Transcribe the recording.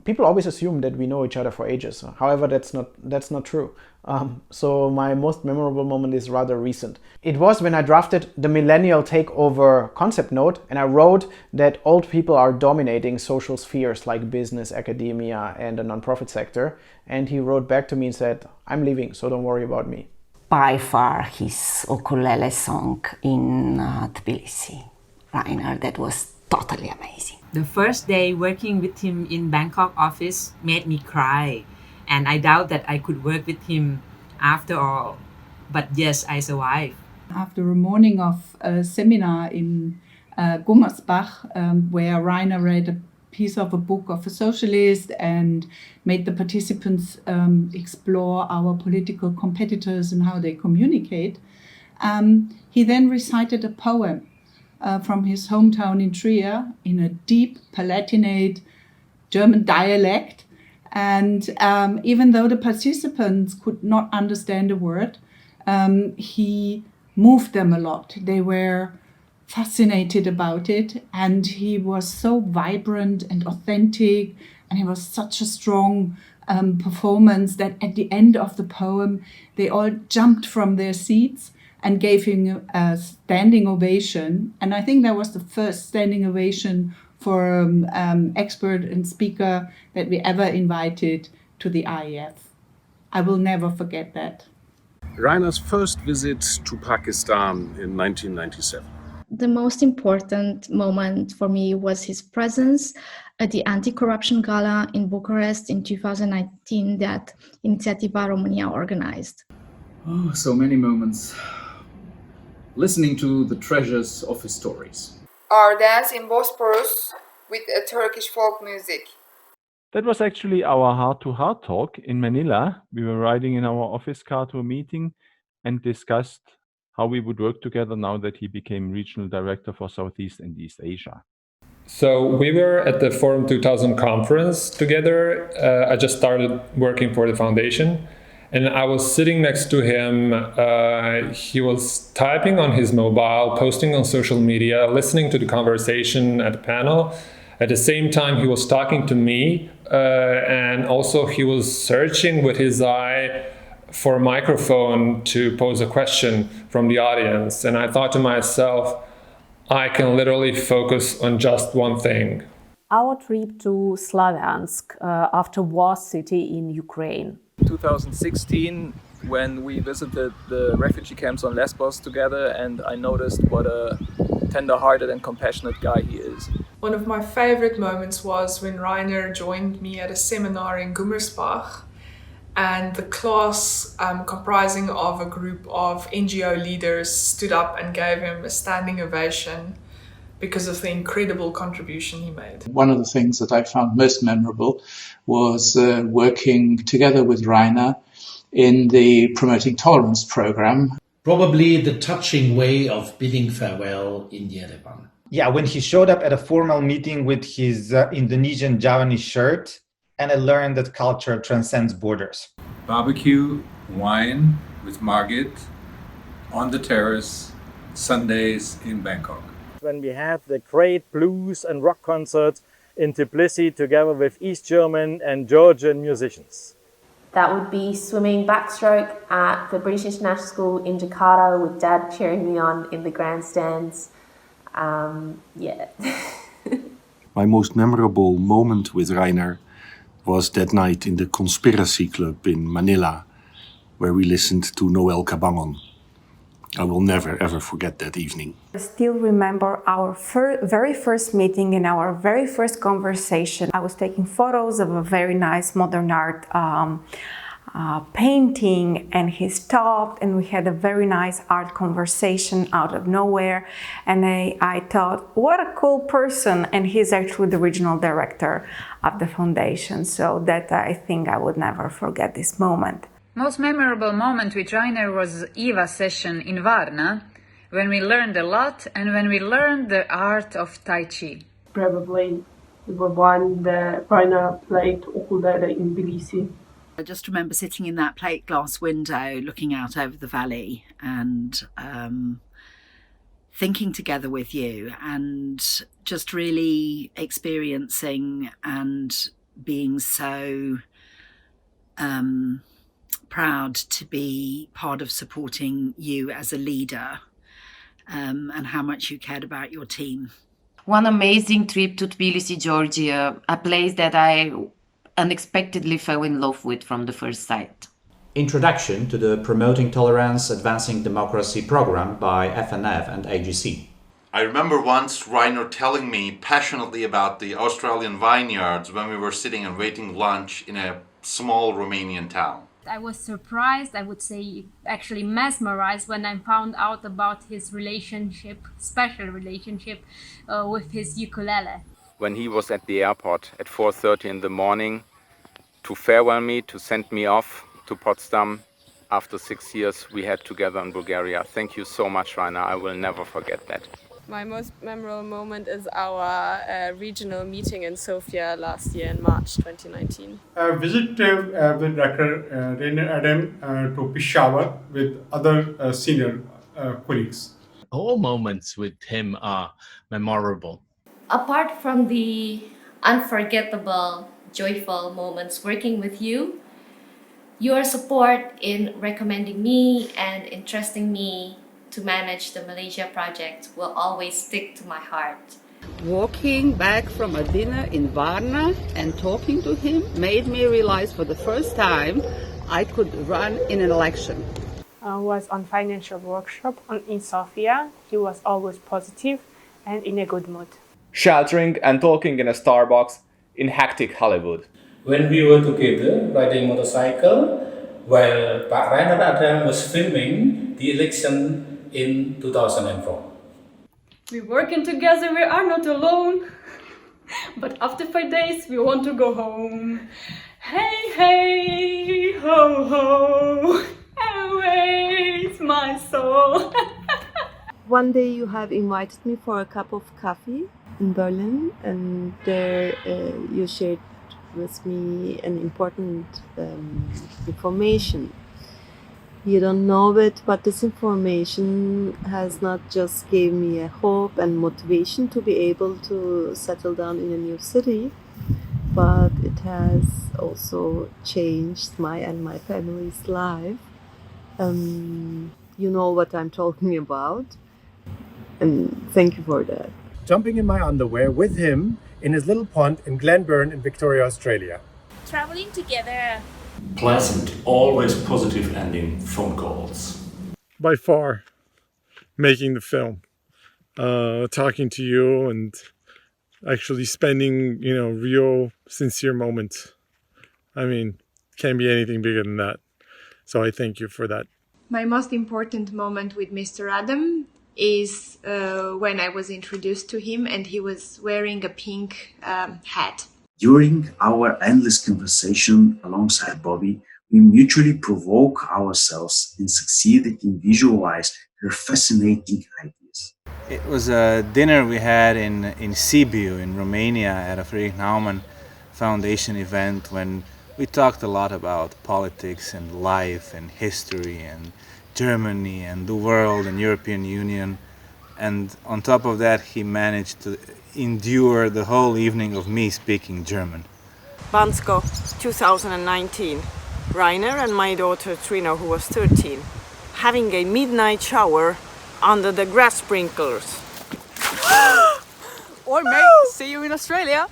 people always assume that we know each other for ages. However, that's not true. So my most memorable moment is rather recent. It was when I drafted the Millennial Takeover concept note, and I wrote that old people are dominating social spheres like business, academia, and the nonprofit sector. And he wrote back to me and said, "I'm leaving, so don't worry about me." By far his ukulele song in Tbilisi, Rainer, that was totally amazing. The first day working with him in Bangkok office made me cry, and I doubt that I could work with him after all. But yes, I survived. After a morning of a seminar in Gummersbach, where Rainer read a piece of a book of a socialist and made the participants explore our political competitors and how they communicate, he then recited a poem from his hometown in Trier in a deep Palatinate German dialect. And even though the participants could not understand a word, he moved them a lot. They were fascinated about it, and he was so vibrant and authentic, and he was such a strong performance that at the end of the poem, they all jumped from their seats and gave him a standing ovation. And I think that was the first standing ovation for expert and speaker that we ever invited to the IEF. I will never forget that. Rainer's first visit to Pakistan in 1997. The most important moment for me was his presence at the anti-corruption gala in Bucharest in 2019 that Inițiativa România organized. Oh, so many moments. Listening to the treasures of his stories. Our dance in Bosporus with a Turkish folk music. That was actually our heart-to-heart talk in Manila. We were riding in our office car to a meeting and discussed how we would work together now that he became regional director for Southeast and East Asia. So we were at the Forum 2000 conference together. I just started working for the foundation. And I was sitting next to him. He was typing on his mobile, posting on social media, listening to the conversation at the panel. At the same time, he was talking to me, and also he was searching with his eye for a microphone to pose a question from the audience. And I thought to myself, I can literally focus on just one thing. Our trip to Slavyansk, after war city in Ukraine. 2016, when we visited the refugee camps on Lesbos together, and I noticed what a tender-hearted and compassionate guy he is. One of my favorite moments was when Rainer joined me at a seminar in Gummersbach, and the class comprising of a group of NGO leaders stood up and gave him a standing ovation because of the incredible contribution he made. One of the things that I found most memorable was working together with Rainer in the Promoting Tolerance program. Probably the touching way of bidding farewell in Yerevan. Yeah, when he showed up at a formal meeting with his Indonesian Javanese shirt, and I learned that culture transcends borders. Barbecue, wine with Margit on the terrace, Sundays in Bangkok. When we had the great blues and rock concerts in Tbilisi together with East German and Georgian musicians. That would be swimming backstroke at the British International School in Jakarta with Dad cheering me on in the grandstands. Yeah. My most memorable moment with Rainer was that night in the Conspiracy Club in Manila, where we listened to Noel Cabangon. I will never ever forget that evening. I still remember our very first meeting and our very first conversation. I was taking photos of a very nice modern art painting, and he stopped and we had a very nice art conversation out of nowhere. And I thought, what a cool person. And he's actually the regional director of the foundation. So that I think I would never forget this moment. Most memorable moment with Rainer was Eva's session in Varna, when we learned a lot and when we learned the art of Tai Chi. Probably the one that Rainer played ukulele in Tbilisi. I just remember sitting in that plate glass window looking out over the valley and thinking together with you and just really experiencing and being so proud to be part of supporting you as a leader, and how much you cared about your team. One amazing trip to Tbilisi, Georgia, a place that I unexpectedly fell in love with from the first sight. Introduction to the Promoting Tolerance, Advancing Democracy program by FNF and AGC. I remember once Rainer telling me passionately about the Australian vineyards when we were sitting and waiting lunch in a small Romanian town. I was surprised, I would say actually mesmerized, when I found out about his relationship, special relationship with his ukulele. When he was at the airport at 4:30 in the morning to farewell me, to send me off to Potsdam after 6 years we had together in Bulgaria. Thank you so much, Rainer. I will never forget that. My most memorable moment is our regional meeting in Sofia last year in March 2019. I visited with Dr. Rainer Adam to Peshawar with other senior colleagues. All moments with him are memorable. Apart from the unforgettable, joyful moments working with you, your support in recommending me and entrusting me to manage the Malaysia project will always stick to my heart. Walking back from a dinner in Varna and talking to him made me realize for the first time I could run in an election. Was on financial workshop in Sofia. He was always positive and in a good mood. Sheltering and talking in a Starbucks in hectic Hollywood. When we were together riding motorcycle, while Rainer Adam was filming the election in 2004. We're working together, we are not alone. But after 5 days, we want to go home. Hey, hey, ho, ho, awaits my soul. One day you have invited me for a cup of coffee in Berlin, and there you shared with me an important information. You don't know it, but this information has not just gave me a hope and motivation to be able to settle down in a new city, but it has also changed my and my family's life. You know what I'm talking about, and thank you for that. Jumping in my underwear with him in his little pond in Glenburn in Victoria, Australia. Traveling together. Pleasant, always positive ending phone calls. By far, making the film, talking to you and actually spending, real, sincere moments. I mean, can't be anything bigger than that. So I thank you for that. My most important moment with Mr. Adam is when I was introduced to him and he was wearing a pink hat. During our endless conversation alongside Bobby, we mutually provoke ourselves and succeeded in visualize her fascinating ideas. It was a dinner we had in Sibiu in Romania at a Friedrich-Naumann Foundation event when we talked a lot about politics and life and history and Germany and the world and European Union. And on top of that, he managed to endure the whole evening of me speaking German. Bansko, 2019. Rainer and my daughter Trina, who was 13, having a midnight shower under the grass sprinklers. Oi mate, see you in Australia.